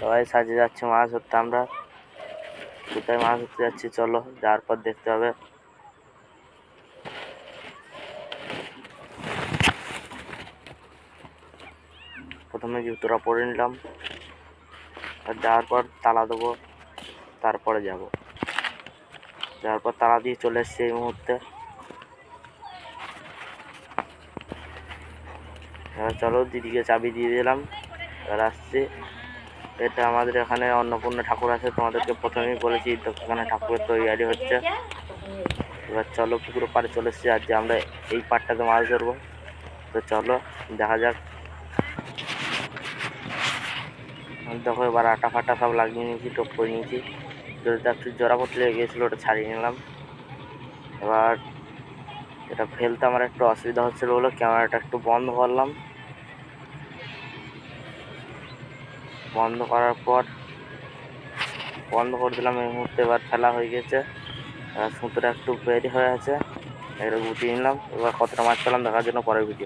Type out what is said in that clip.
সবাই সাজে যাচ্ছে মাছ ধরতে। আমরা কোথায় মাছ ধরতে যাচ্ছি চলো, যাওয়ার পর দেখতে হবে। প্রথমে জুতোটা পরে নিলাম, আর যাওয়ার পর তালা দেবো, তারপরে যাব। যাওয়ার পর তালা দিয়ে চলে এসছি এই মুহূর্তে। এবার চলো, দিদিকে চাবি দিয়ে দিলাম, এবার আসছি। এটা আমাদের এখানে অন্নপূর্ণা ঠাকুর আছে, তোমাদেরকে প্রথমেই বলেছি। তো এখানে ঠাকুরের তৈরি হচ্ছে। এবার চলো, পুকুর পাড়ে চলে এসছি। আজ যে আমরা এই পাড়টাতে মাছ ধরবো, তো চলো দেখা যাক। দেখো এবার আটা ফাটা সব লাগিয়ে নিয়েছি, টোপ করে নিয়েছি। দড়িটা একটু জোড়া করতে লেগে গেছিলো, ওটা ছাড়িয়ে নিলাম। এবার এটা ফেলতে আমার একটু অসুবিধা হচ্ছিল বলে ক্যামেরাটা একটু বন্ধ করলাম। বন্ধ করার পর বন্ধ করে দিলাম এই মুহূর্তে। এবার ফেলা হয়ে গেছে, সুতোটা একটু বেরি হয়ে আছে, এটা গুটিয়ে নিলাম। এবার কতটা মাছ পেলাম দেখার জন্য পরের ভিডিও।